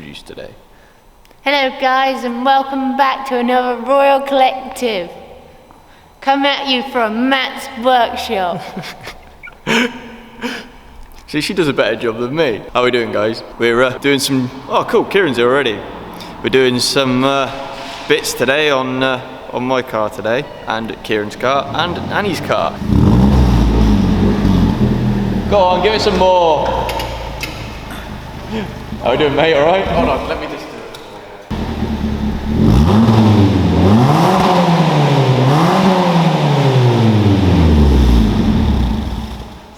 introduce today. Hello guys, and welcome back to another Royale Collective. Come at you from Matt's workshop. See, she does a better job than me. How are we doing, guys? We're doing some, oh cool, Kieran's here already. We're doing some bits today on my car today, and Kieran's car, and Annie's car. Go on, give it some more. How are we doing, mate, all right? Hold on, let me just do it.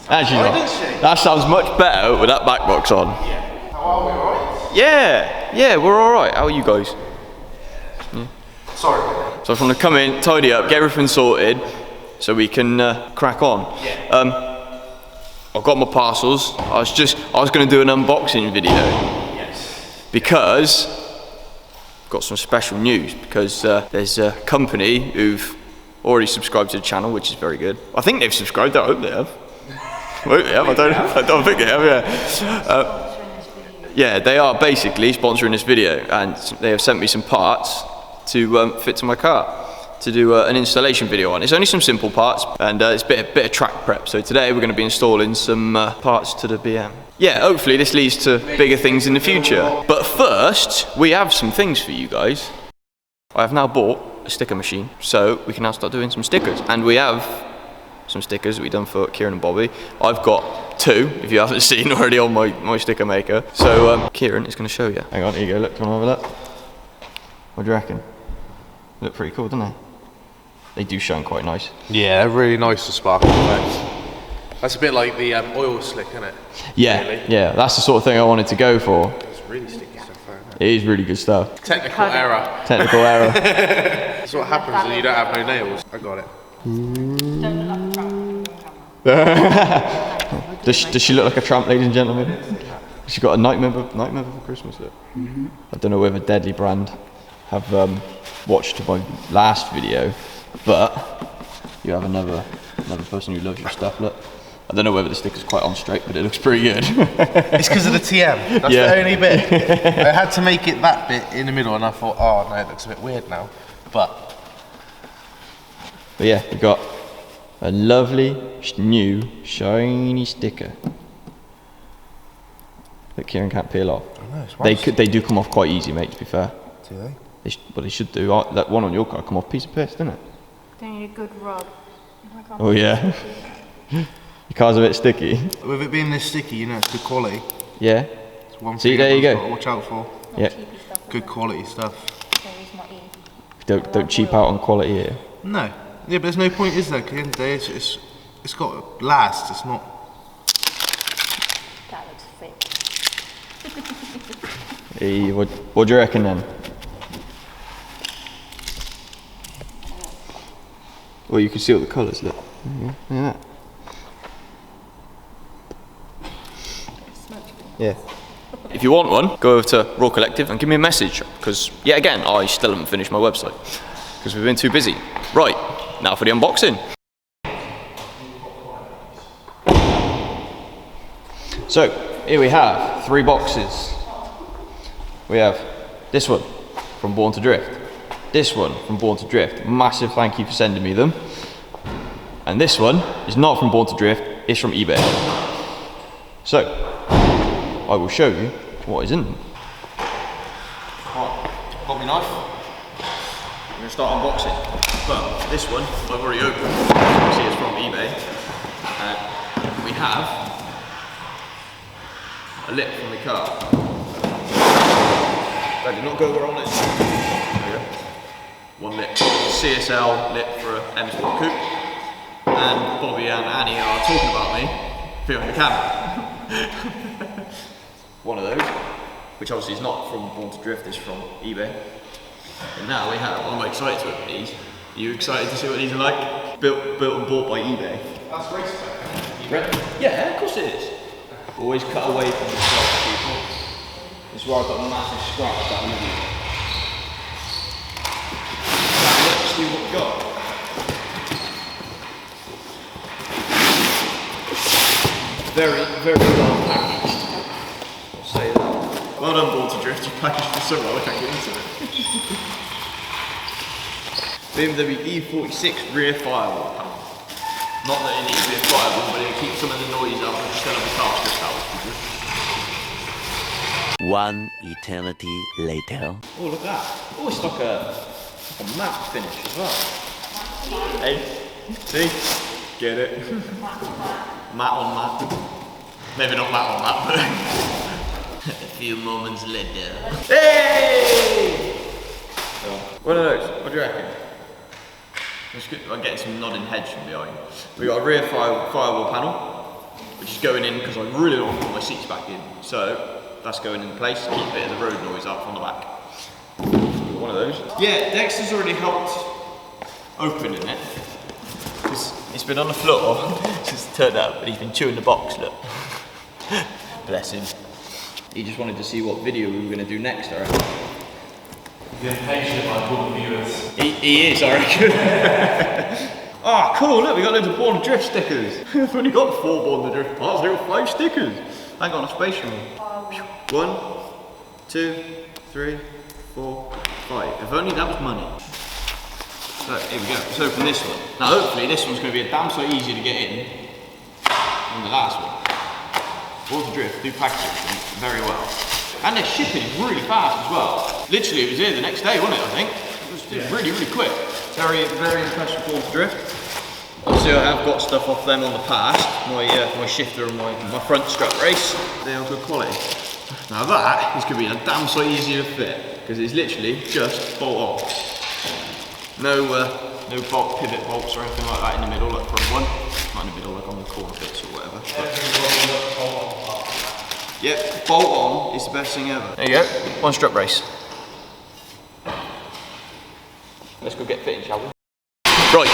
Actually, that sounds much better with that back box on. Yeah. How are we, alright? Yeah, we're alright. How are you guys? Yeah. Sorry. So I just want to come in, tidy up, get everything sorted, so we can crack on. Yeah. I've got my parcels. I was going to do an unboxing video. Yes. Because I've got some special news. Because there's a company who've already subscribed to the channel, which is very good. I think they've subscribed. I hope they have. I hope they have. I don't think they have. Yeah. Yeah, they are basically sponsoring this video, and they have sent me some parts to fit to my car to do an installation video on. It's only some simple parts, and it's a bit of track prep. So today we're going to be installing some parts to the BM. Yeah, hopefully this leads to bigger things in the future. But first, we have some things for you guys. I have now bought a sticker machine, so we can now start doing some stickers. And we have some stickers that we've done for Kieran and Bobby. I've got 2, if you haven't seen already on my sticker maker. So Kieran is going to show you. Hang on, here you go, look, come on, have a look. What do you reckon? Look pretty cool, don't they? They do shine quite nice. Yeah, they're really nice to sparkle effects. That's a bit like the oil slick, isn't it? Yeah, really? Yeah, that's the sort of thing I wanted to go for. It's really sticky stuff, isn't it? It is really good stuff. Technical error. Technical error. That's what happens when you don't have no nails. I got it. Does she look like a tramp, ladies and gentlemen? She got a nightmare for Christmas, look. I don't know whether Deadly Brand have watched my last video, but you have another person who loves your stuff, look. I don't know whether the sticker's quite on straight, but it looks pretty good. It's because of the TM. That's the only bit. I had to make it that bit in the middle, and I thought, oh no, it looks a bit weird now. But yeah, we got a lovely new shiny sticker that Kieran can't peel off. I know, they do come off quite easy, mate, to be fair. Do they? But they should do. That one on your car come off piece of piss, didn't it? They need a good rub. Oh yeah. Your car's a bit sticky. With it being this sticky, you know it's good quality. Yeah. It's one See, thing there you go. got to watch out for. Yeah. Good quality stuff. Don't cheap out on quality here. No. Yeah, but there's no point, is there? 'Cause at the end of the day, it's got to last. It's not. That looks thick. Hey, what do you reckon then? Well, you can see all the colours, look. Yeah. Yeah. If you want one, go over to Royale Collective and give me a message, because yet again, I still haven't finished my website because we've been too busy. Right, now for the unboxing. So, here we have 3 boxes. We have this one from Born to Drift, this one from Born to Drift, massive thank you for sending me them, and this one is not from Born to Drift, it's from eBay. So, I will show you what is in them. Right, got my knife. We're going to start unboxing. But this one I've already opened. You can see it's from eBay. We have a lip from the car. That did not go where I wanted. There we go. One lip. CSL lip for a M Sport coupe. And Bobby and Annie are talking about me, filming the camera. One of those, which obviously is not from Born to Drift, is from eBay. And now we have, I'm excited to open these. Are you excited to see what these are like? Built and bought by eBay. That's great stuff. Yeah, of course it is. Always cut away from the stuff, people. This is where I've got a massive scratch down the middle. Now let's see what we got. Very, very well packaged. I'll say that. Well done, Born to Drift. You packaged it so well, I can't get into it. BMW E46 rear firewall panel. Not that it needs to be a firewall, but it keeps some of the noise out and just have the car stripped out. One eternity later. Oh, look at that. Oh, it's like a matte finish as well. Hey, see? Get it? Matte on matte. Maybe not matte on matte, but a few moments later. Hey! What are those? What do you reckon? I'm getting some nodding heads from behind. We got a rear firewall panel, which is going in because I really don't want to put my seats back in. So that's going in place, keep a bit of the road noise out from the back. One of those. Yeah, Dexter's already helped opening it. It's been on the floor since it turned up, but he's been chewing the box, look. Bless him. He just wanted to see what video we were going to do next, I reckon. You're impatient like all the viewers. He is, I reckon. Ah, cool, look, we got loads of Born to Drift stickers. We've only got 4 Born to Drift parts, there are 5 stickers. I ain't got a space room. 1, 2, 3, 4, 5. If only that was money. So, here we go, let's open this one. Now hopefully this one's going to be a damn sight easier to get in than the last one. Born to Drift do package everything very well. And they're shipping really fast as well. Literally it was here the next day, wasn't it, I think? It was really, really quick. Very, very impressed with Born to Drift. Obviously I have got stuff off them on the past, my shifter and my front strut race. They are good quality. Now that is going to be a damn sight easier to fit, because it's literally just bolt on. No bolt, pivot bolts or anything like that in the middle, like front one. Not in the middle, like on the corner bits or whatever. Yep, bolt on is the best thing ever. There you go, one strut race. Let's go get fitting, shall we? Right,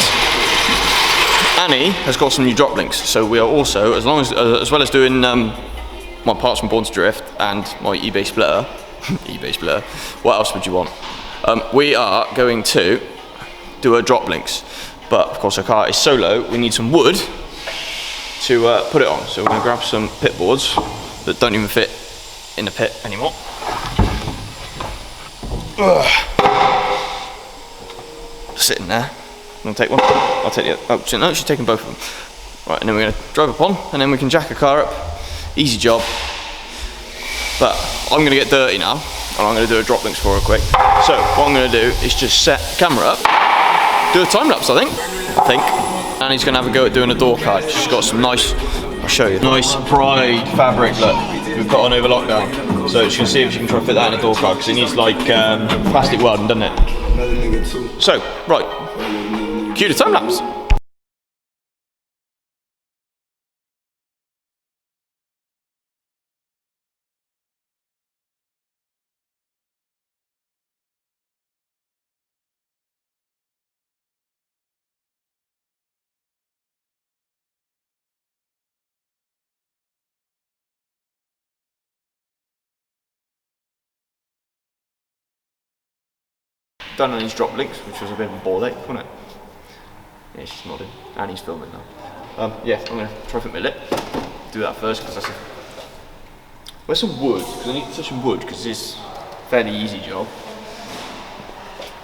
Annie has got some new drop links, so we are also, as well as doing my parts from Born to Drift and my eBay splitter, what else would you want? We are going to do her drop links, but of course her car is so low, we need some wood to put it on. So we're going to grab some pit boards that don't even fit in the pit anymore. Sitting there. I'm going to take one. I'll take the other. Oh, no, she's taking both of them. Right, and then we're going to drive up on, and then we can jack a car up. Easy job. But I'm going to get dirty now, and I'm going to do a drop links for her quick. So what I'm going to do is just set the camera up, do a time lapse, I think. And he's going to have a go at doing a door card. She's got some nice, I'll show you, nice Pride fabric, look, we've got on over lockdown. So she can see if she can try to fit that in a door card, because it needs like plastic welding, doesn't it? So, right, cue the time lapse. Done on his drop links, which was a bit of a ball ache, wasn't it? Yeah, she's nodding, and he's filming now. Yeah, I'm going to try to fit my lip. Do that first, because that's a... Where's some wood? Because I need to touch some wood, because it's a fairly easy job.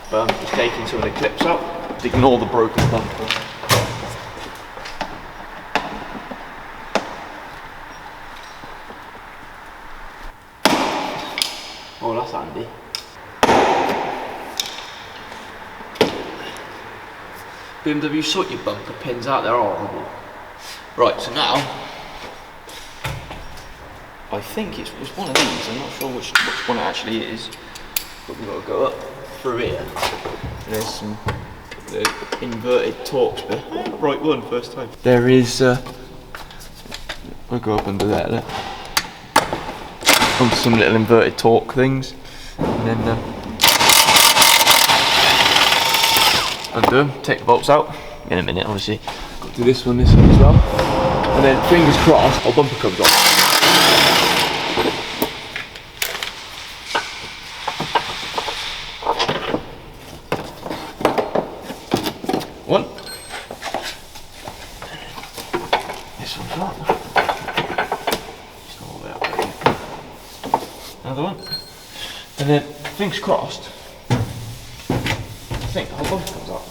Just taking some of the clips out, to ignore the broken bumper. Oh, that's handy. BMW, sort your bumper pins out, they're horrible. Right, so now, I think it's one of these, I'm not sure which one it actually is, but we've got to go up through here. And there's some inverted Torx bit. Right one, first time. There is, we'll go up under there, look. Onto some little inverted Torx things, and then undo them, take the bolts out in a minute, obviously. Got to do this one as well, and then fingers crossed our bumper comes off. One. This one's not. It's not all the way up. Another one. And then, fingers crossed, I think the whole bumper comes up.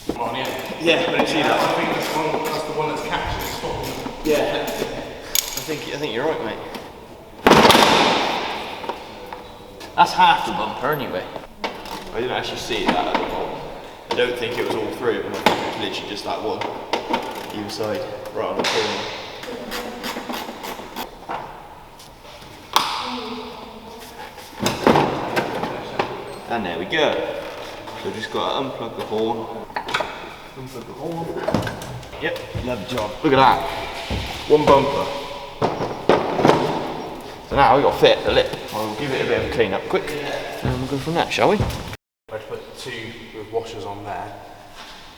Come on, yeah. Yeah, but it's I think that's the one that's captured. Yeah, I think you're right, mate. That's half the bumper anyway. I didn't actually see that at the bottom. I don't think it was all three of them. I think it was literally just that one either side, right on the corner. And there we go. So just got to unplug the horn. Unplug the horn. Yep, lovely job. Look at that. One bumper. So now we've got to fit the lip. I'll give it a bit of a clean up quick. And we'll go from there, shall we? I'd put two with washers on there.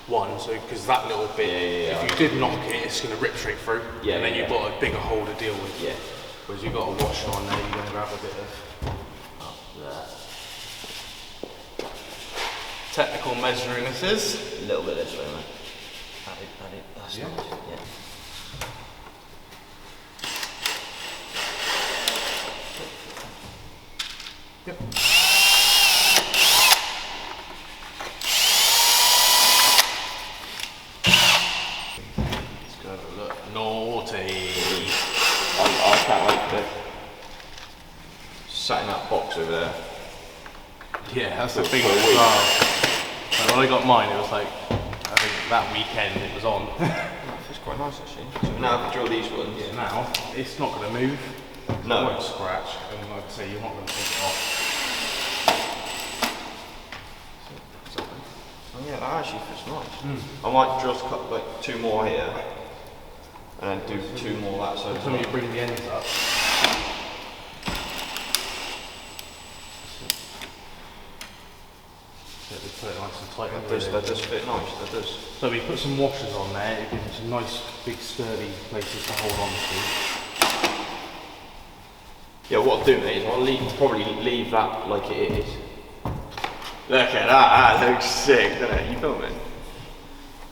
One, so because that little bit, if you did knock it, it's going to rip straight through. Yeah, and then you've got a bigger hole to deal with. Yeah. Whereas you've got a washer on there, you're going to grab a bit of There. technical measuring this is. A little bit this way, mate. That's Yeah. nice. Yeah. Yep. Let's go have a look. Naughty. I can't wait to sat in that box over there. Yeah, that's the For thing a as week. well. And when I got mine, it was like, I think that weekend it was on. It's quite nice actually. So now if we drill these ones. Yeah, now it's not going to move. No. It won't scratch, and like I say, you're not going to take it off. Oh yeah, that actually fits nice. I might just cut like two more here, and then do two more that side as So well. you bring the ends up. So we put it nice and tight. That does fit nice, that does. So we put some washers on there. It gives us some nice, big, sturdy places to hold on to. Yeah, what I'll do, mate, is I'll probably leave that like it is. Look at that, that looks sick, doesn't it? You filming?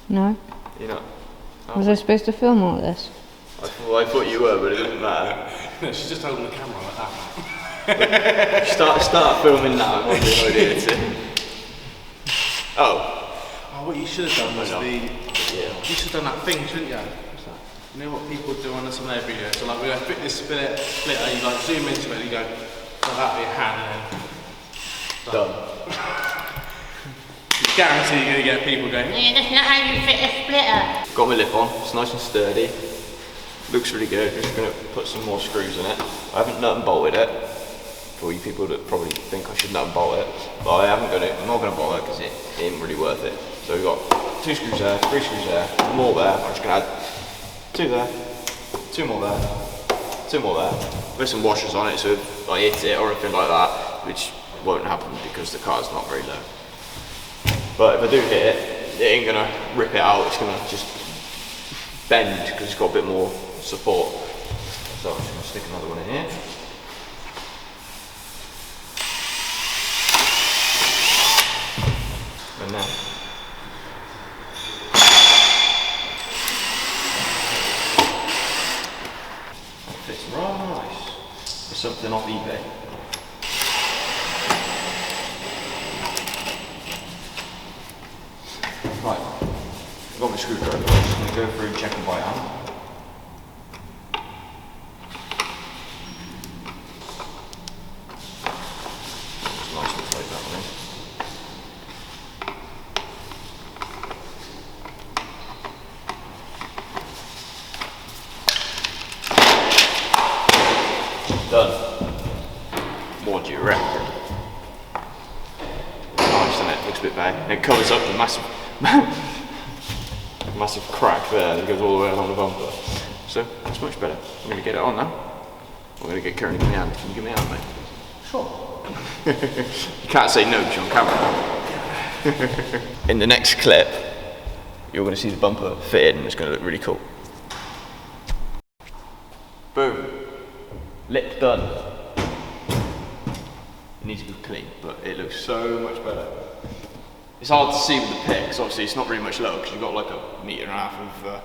No. You know? Was I supposed to film all this? I thought you were, but it doesn't matter. No, she's just holding the camera like that. Start filming now, might be an idea too. Oh. Oh, what you should have done was Yeah. you should have done that thing, shouldn't you? What's that? You know what people do on some of their videos? So like we go fit this splitter, you like zoom into it and you go like that with your hand and then Done. you guarantee you're going to get people going, Yeah, that's not how you fit a splitter. Got my lip on, it's nice and sturdy. Looks really good, just gonna put some more screws in it. I haven't nut and bolted it. For you people that probably think I should nut and bolt it, but I haven't got it. I'm not going to bolt it because it ain't really worth it. So we've got 2 screws there, 3 screws there, more there. I'm just going to add 2 there, 2 more there, 2 more there. Put some washers on it so if I hit it or anything like that, which won't happen because the car's not very low. But if I do hit it, it ain't going to rip it out. It's going to just bend because it's got a bit more support. So I'm just going to stick another one in here. And now. That fits right nice. It's something off eBay. Right, I've got my screwdriver. I'm just going to go through and check them by hand. It's nice to tight that one in. Done. What do you reckon? Nice, isn't it? Looks a bit bad. And it covers up the massive, massive crack there that goes all the way along the bumper. So it's much better. I'm going to get it on now. I'm going to get Karen in my hand. Can you give me a hand, mate? sure. You can't say no because you're on camera now. In the next clip, you're going to see the bumper fitted and it's going to look really cool. Boom. Lip done. It needs to be clean, but it looks so much better. It's hard to see with the pit, because obviously it's not very much lower, because you've got like a metre and a half of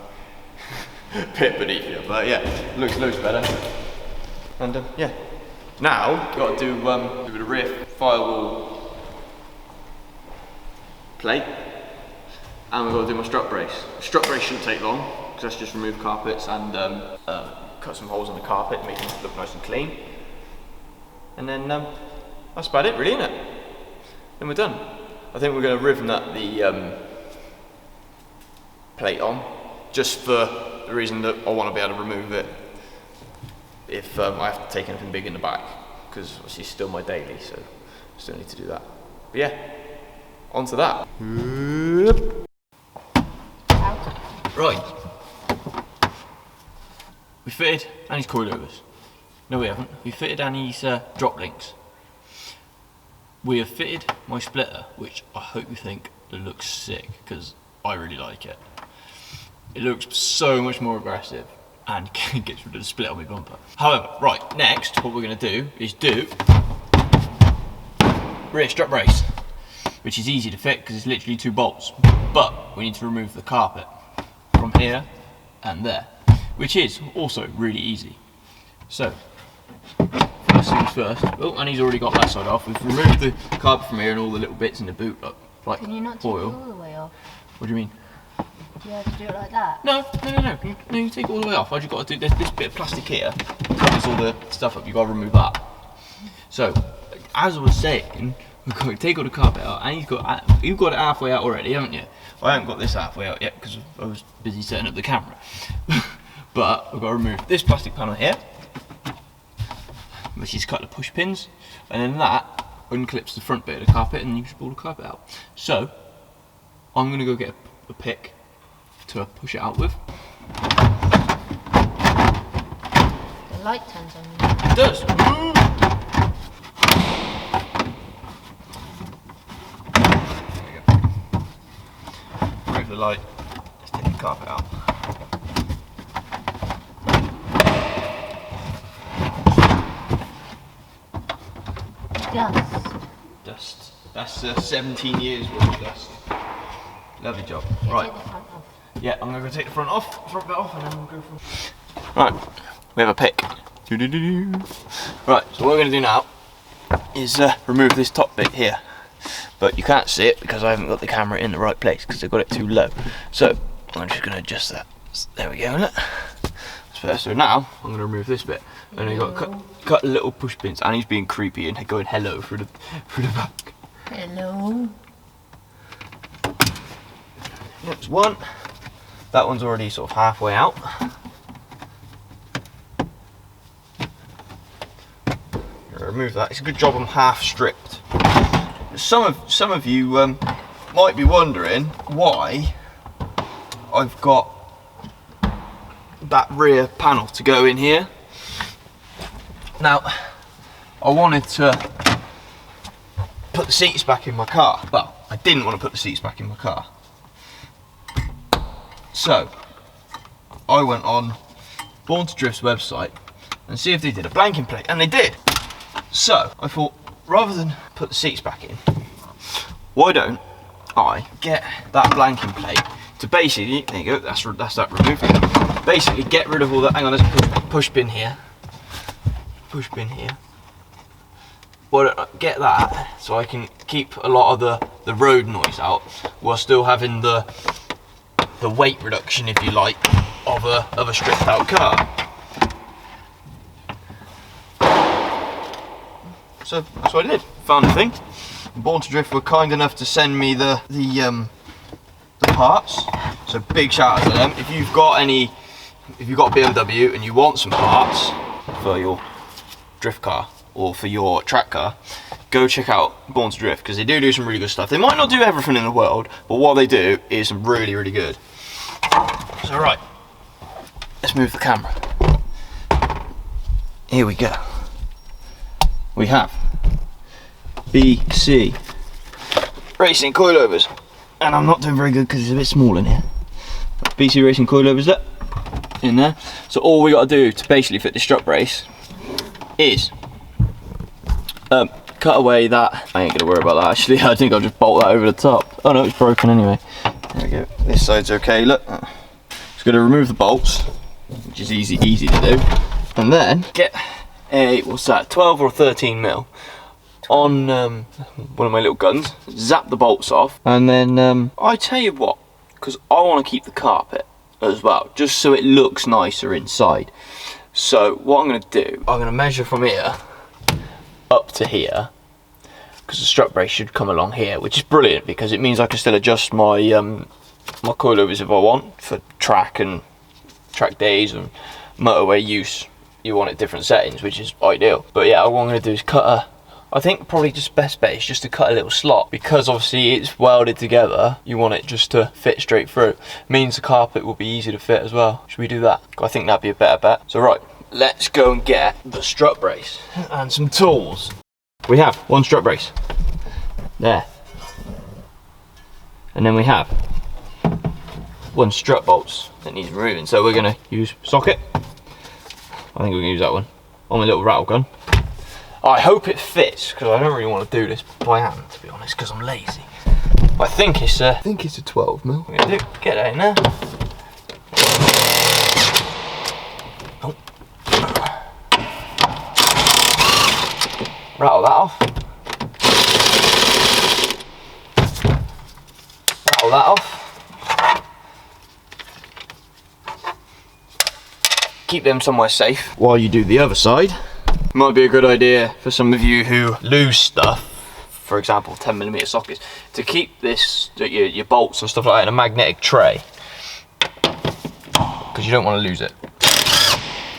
pit beneath you. But yeah, it looks loads better. And yeah, Now, you've got to do a bit of rear firewall plate, and we've got to do my strut brace. Strut brace shouldn't take long, because that's just remove carpets and cut some holes in the carpet, make them look nice and clean. And then that's about it really, isn't it? Then we're done. I think we're going to rivet the plate on, just for the reason that I want to be able to remove it if I have to take anything big in the back, because obviously it's still my daily, so I still need to do that. But yeah, on to that. Right. We fitted Annie's coilovers. No, we haven't. We fitted Annie's drop links. We have fitted my splitter, which I hope you think looks sick, because I really like it. It looks so much more aggressive and gets rid of the split on my bumper. However, right, next, what we're going to do is do rear strut brace, which is easy to fit because it's literally 2 bolts. But we need to remove the carpet from here and there, which is also really easy. So, first things first. Oh, and he's already got that side off. We've removed the carpet from here and all the little bits in the boot, like Can you not take oil. it all the way off? What do you mean? Do you have to do it like that? No. You take it all the way off. All you've got to do, there's this bit of plastic here, covers all the stuff up. You've got to remove that. So, as I was saying, we've got to take all the carpet out, and you've got it halfway out already, haven't you? Well, I haven't got this halfway out yet because I was busy setting up the camera. But we've got to remove this plastic panel here, which is cut the push pins, and then that unclips the front bit of the carpet, and you should pull the carpet out. So, I'm going to go get a pick to push it out with. The light turns on. It does. There we go. Remove the light. Let's take the carpet out. Dust. That's 17 years worth of dust. Lovely job. Right. Take the front off. Yeah, I'm gonna go take the front bit off, and then we'll go from. Right, we have a pick. Right, so what we're gonna do now is remove this top bit here, but you can't see it because I haven't got the camera in the right place because I've got it too low. So I'm just gonna adjust that. There we go. So now I'm gonna remove this bit, and you've got to cut little push pins. And he's being creepy and going hello through the back. Hello. That's one. That one's already sort of halfway out. Remove that. It's a good job I'm half stripped. Some of you might be wondering why I've got that rear panel to go in here. Now, I wanted to put the seats back in my car. Well, I didn't want to put the seats back in my car. So, I went on Born to Drift's website and see if they did a blanking plate, and they did. So, I thought, rather than put the seats back in, why don't I get that blanking plate to basically, there you go, that's that removed. Basically get rid of all that, hang on, there's a push pin here. Push pin here. Why don't I get that so I can keep a lot of the road noise out while still having the weight reduction, if you like, of a stripped out car. So that's what I did. Found the thing. Born to Drift were kind enough to send me the parts. So big shout out to them. If you've got a BMW and you want some parts for your drift car or for your track car, go check out Born to Drift, because they do some really good stuff. They might not do everything in the world, but what they do is really, really good. So right, let's move the camera. Here we go. We have BC Racing coilovers, and I'm not doing very good because it's a bit small in here. BC Racing coilovers there, in there. So all we got to do to basically fit the strut brace is cut away that. I ain't gonna worry about that actually. I think I'll just bolt that over the top. Oh no, it's broken anyway. There we go. This side's okay. Look, just gonna remove the bolts, which is easy to do, and then get a, what's that, 12 or 13 mil on one of my little guns, zap the bolts off, and then I tell you what, because I want to keep the carpet as well, just so it looks nicer inside. So what I'm going to do, I'm going to measure from here up to here, because the strut brace should come along here, which is brilliant because it means I can still adjust my my coilovers if I want for track days and motorway use. You want it different settings, which is ideal. But yeah, what I'm going to do is cut I think probably just best bet is just to cut a little slot, because obviously it's welded together. You want it just to fit straight through. Means the carpet will be easy to fit as well. Should we do that? I think that'd be a better bet. So right, let's go and get the strut brace and some tools. We have one strut brace there, and then we have one strut bolts that needs removing. So we're going to use socket. I think we can use that one on my little rattle gun. I hope it fits, because I don't really want to do this by hand, to be honest, because I'm lazy. I think it's a 12 mil. We're going to get that in there. Oh. Rattle that off. Rattle that off. Keep them somewhere safe while you do the other side. Might be a good idea for some of you who lose stuff, for example 10mm sockets, to keep this, your bolts and stuff like that in a magnetic tray, because you don't want to lose it.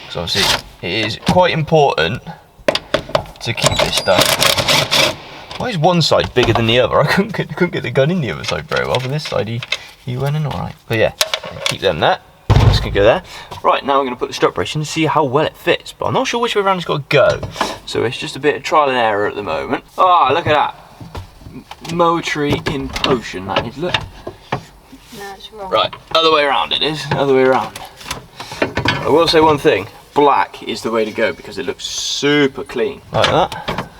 So obviously it is quite important to keep this stuff. Why is one side bigger than the other? I couldn't get the gun in the other side very well, but this side he went in alright. But yeah, keep them there. This can go there. Right, now we're going to put the strut brace in to see how well it fits, but I'm not sure which way around it's got to go. So it's just a bit of trial and error at the moment. Ah, look at that. Moetry in potion, that is. Look. No, it's wrong. Right, other way around it is. Other way around. I will say one thing. Black is the way to go because it looks super clean. Like that.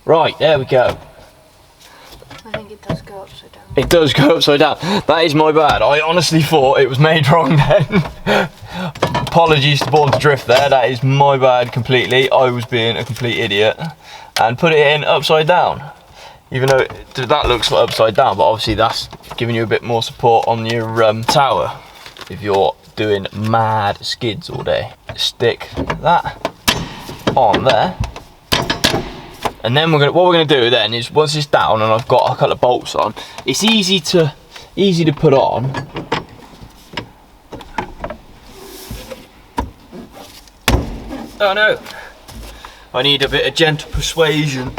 Right, there we go. I think it does go upside down. It does go upside down. That is my bad. I honestly thought it was made wrong then. Apologies to Born to Drift there. That is my bad completely. I was being a complete idiot and put it in upside down. Even though that looks like upside down, but obviously that's giving you a bit more support on your tower if you're doing mad skids all day. Stick that on there. And then what we're gonna do then is, once it's down and I've got a couple of bolts on, it's easy to put on. Oh no! I need a bit of gentle persuasion.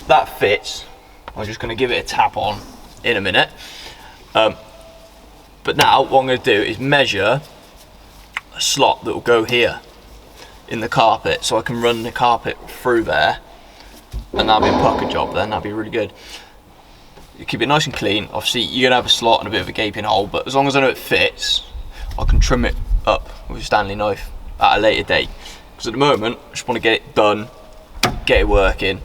That fits. I'm just gonna give it a tap on in a minute. But now what I'm gonna do is measure a slot that will go here in the carpet, so I can run the carpet through there. And that'll be a pucker job then, that'll be really good. You keep it nice and clean. Obviously you're gonna have a slot and a bit of a gaping hole, but as long as I know it fits, I can trim it up with a Stanley knife at a later date. Because at the moment, I just want to get it done, get it working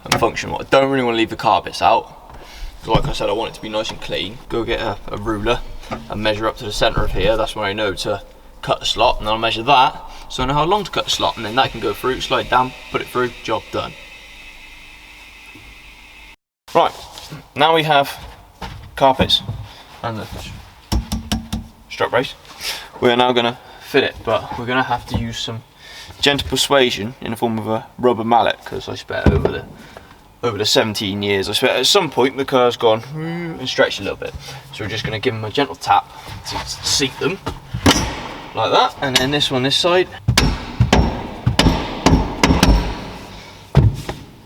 and functional. I don't really want to leave the carpets out, because like I said, I want it to be nice and clean. Go get a ruler and measure up to the centre of here. That's where I know to cut the slot, and then I'll measure that, so I know how long to cut the slot, and then that can go through, slide down, put it through, job done. Right, now we have carpets and the strut brace. We're now going to fit it, but we're going to have to use some gentle persuasion in the form of a rubber mallet, because I spent over the 17 years, I spent at some point the car's gone and stretched a little bit. So we're just going to give them a gentle tap to seat them, like that, and then this one this side.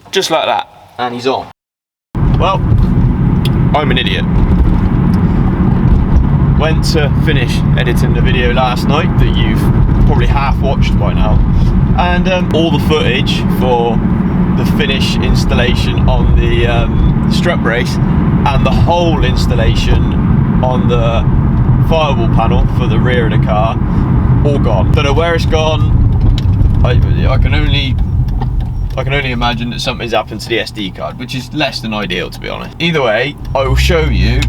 Just like that, and he's on. Well, I'm an idiot. Went to finish editing the video last night that you've probably half watched by now, and all the footage for the finish installation on the strut brace and the whole installation on the firewall panel for the rear of the car, all gone. Don't know where it's gone. I can only imagine that something's happened to the SD card, which is less than ideal, to be honest. Either way, I will show you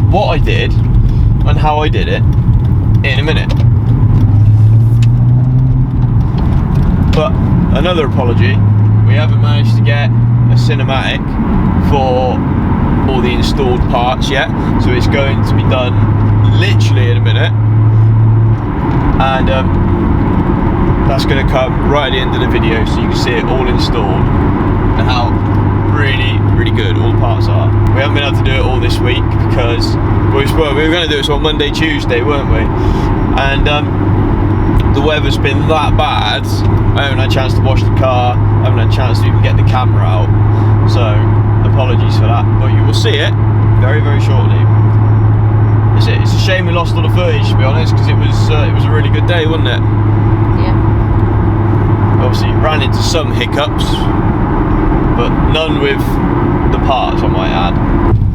what I did and how I did it, in a minute. But another apology, we haven't managed to get a cinematic for all the installed parts yet, so it's going to be done literally in a minute, and that's going to come right at the end of the video so you can see it all installed and how really good all the parts are. We haven't been able to do it all this week because we were going to do it on Monday, Tuesday, weren't we? And the weather's been that bad, I haven't had a chance to wash the car, I haven't had a chance to even get the camera out, so apologies for that, but you will see it very shortly. It's a shame we lost all the footage, to be honest, because it was a really good day, wasn't it? Yeah. Obviously ran into some hiccups, but none with the parts, I might add.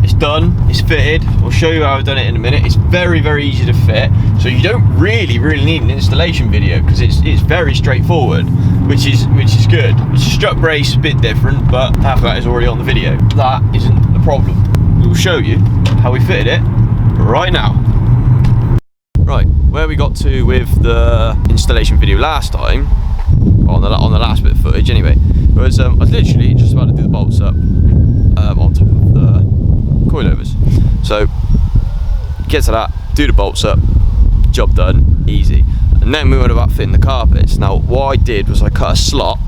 It's done, it's fitted. I'll show you how I've done it in a minute. It's very easy to fit, so you don't really need an installation video because it's very straightforward, which is good. It's a strut brace, a bit different, but half of that is already on the video. That isn't a problem. We'll show you how we fitted it right now. Right, where we got to with the installation video last time, on the last bit of footage anyway, was I was literally just about to do the bolts up on top of the coilovers. So get to that, do the bolts up, job done, easy. And then we went about fitting the carpets. Now what I did was I cut a slot.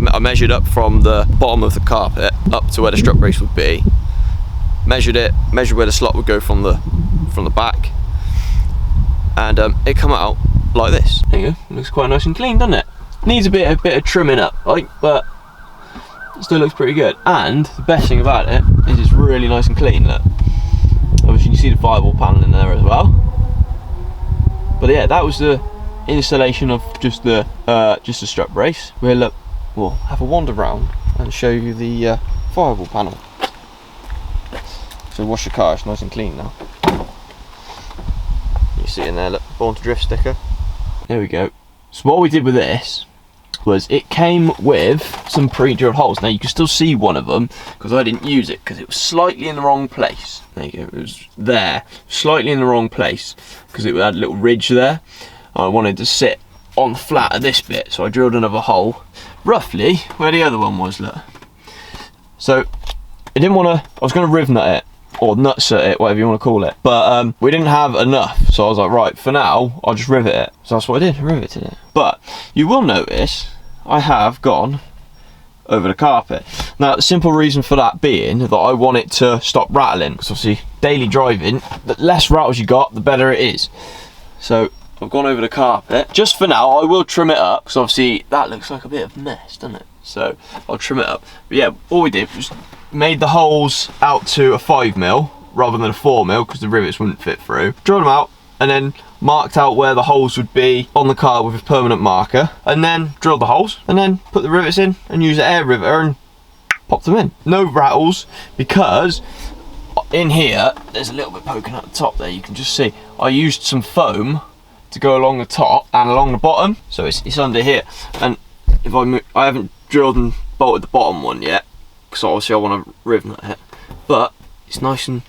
I measured up from the bottom of the carpet up to where the strut brace would be. Measured where the slot would go from the back, and it come out like this. There you go. Looks quite nice and clean, doesn't it? Needs a bit of trimming up, like, but it still looks pretty good. And the best thing about it is it's really nice and clean. Look, obviously you can see the firewall panel in there as well. But yeah, that was the installation of just the strut brace. We'll have a wander round and show you the firewall panel. So wash your car, it's nice and clean now. You see in there, look, Born to Drift sticker. There we go. So what we did with this was it came with some pre-drilled holes. Now you can still see one of them because I didn't use it because it was slightly in the wrong place. There you go, it was there, slightly in the wrong place because it had a little ridge there. I wanted to sit on the flat of this bit, so I drilled another hole roughly where the other one was, look. So I didn't want to, I was going to riv nut it, or nutset it, whatever you want to call it, but we didn't have enough, so I was like, right, for now I'll just rivet it. So that's what I did, I riveted it. But you will notice I have gone over the carpet. Now the simple reason for that being that I want it to stop rattling, because obviously daily driving, the less rattles you got, the better it is. So I've gone over the carpet. Just for now I will trim it up, because obviously that looks like a bit of a mess, doesn't it? So I'll trim it up. But yeah, all we did was made the holes out to a 5mm rather than a 4mm because the rivets wouldn't fit through. Drilled them out and then marked out where the holes would be on the car with a permanent marker, and then drilled the holes and then put the rivets in and used an air riveter and popped them in. No rattles, because in here there's a little bit poking at the top there, you can just see I used some foam to go along the top and along the bottom, so it's under here. And if I haven't drilled and bolted the bottom one yet, because obviously I want to riv nut it, but it's nice and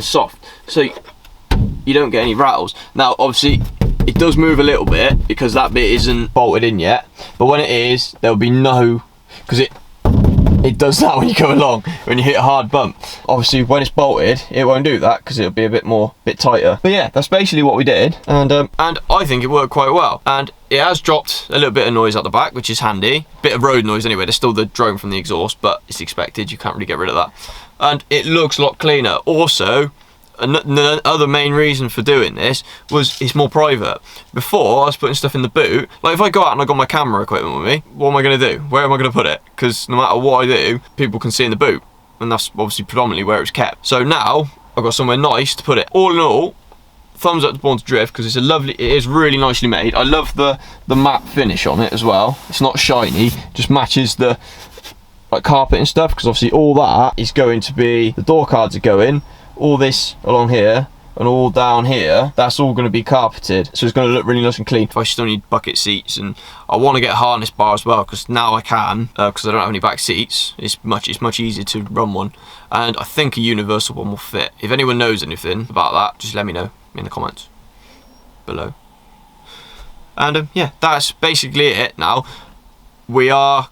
soft, so you don't get any rattles. Now obviously it does move a little bit because that bit isn't bolted in yet, but when it is, there'll be no, because it does that when you go along, when you hit a hard bump. Obviously when it's bolted it won't do that because it'll be a bit tighter. But yeah, that's basically what we did, and I think it worked quite well, and it has dropped a little bit of noise at the back, which is handy. Bit of road noise anyway, there's still the drone from the exhaust, but it's expected, you can't really get rid of that. And it looks a lot cleaner. Also, the other main reason for doing this was it's more private. Before I was putting stuff in the boot, like if I go out and I got my camera equipment with me, what am I going to do? Where am I going to put it? Because no matter what I do, people can see in the boot, and that's obviously predominantly where it's kept. So now I've got somewhere nice to put it. All in all, thumbs up to Born to Drift because it's it is really nicely made. I love the matte finish on it as well. It's not shiny, just matches the like carpet and stuff, because obviously all that is going to be, the door cards are going, all this along here and all down here, that's all going to be carpeted, so it's going to look really nice and clean. I still need bucket seats, and I want to get a harness bar as well, because now I can, because I don't have any back seats. It's much easier to run one, and I think a universal one will fit. If anyone knows anything about that, just let me know in the comments below. And yeah, that's basically it. Now we are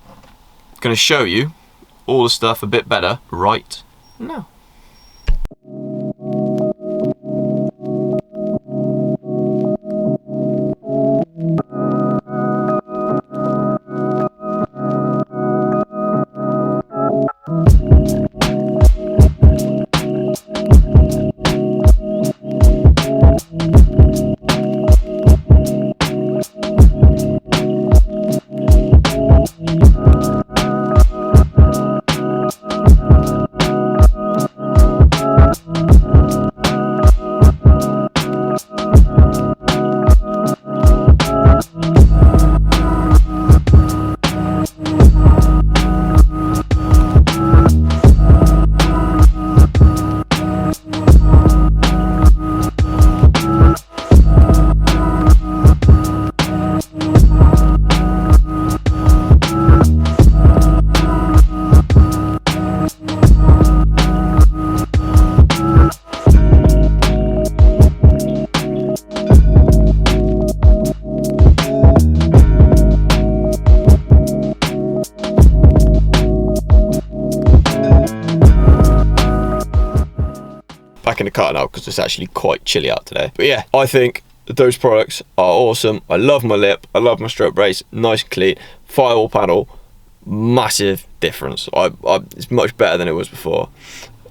going to show you all the stuff a bit better right now. Back in the car now because it's actually quite chilly out today. But yeah, I think those products are awesome. I love my lip, I love my stroke brace, nice and clean. Firewall panel, massive difference. It's much better than it was before,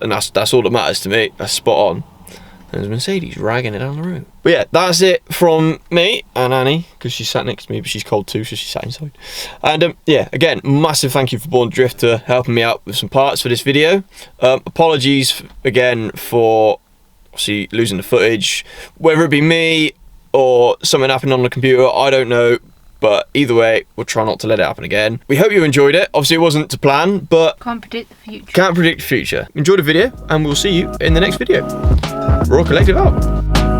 and that's all that matters to me. That's spot on. There's Mercedes ragging it down the road. But yeah, that's it from me and Annie, because she sat next to me, but she's cold too, so she sat inside. And yeah, again, massive thank you for Born Drifter helping me out with some parts for this video. Apologies again for obviously losing the footage, whether it be me or something happened on the computer, I don't know. But either way, we'll try not to let it happen again. We hope you enjoyed it. Obviously, it wasn't to plan, but Can't predict the future. Can't predict the future. Enjoy the video, and we'll see you in the next video. Royale Collective out.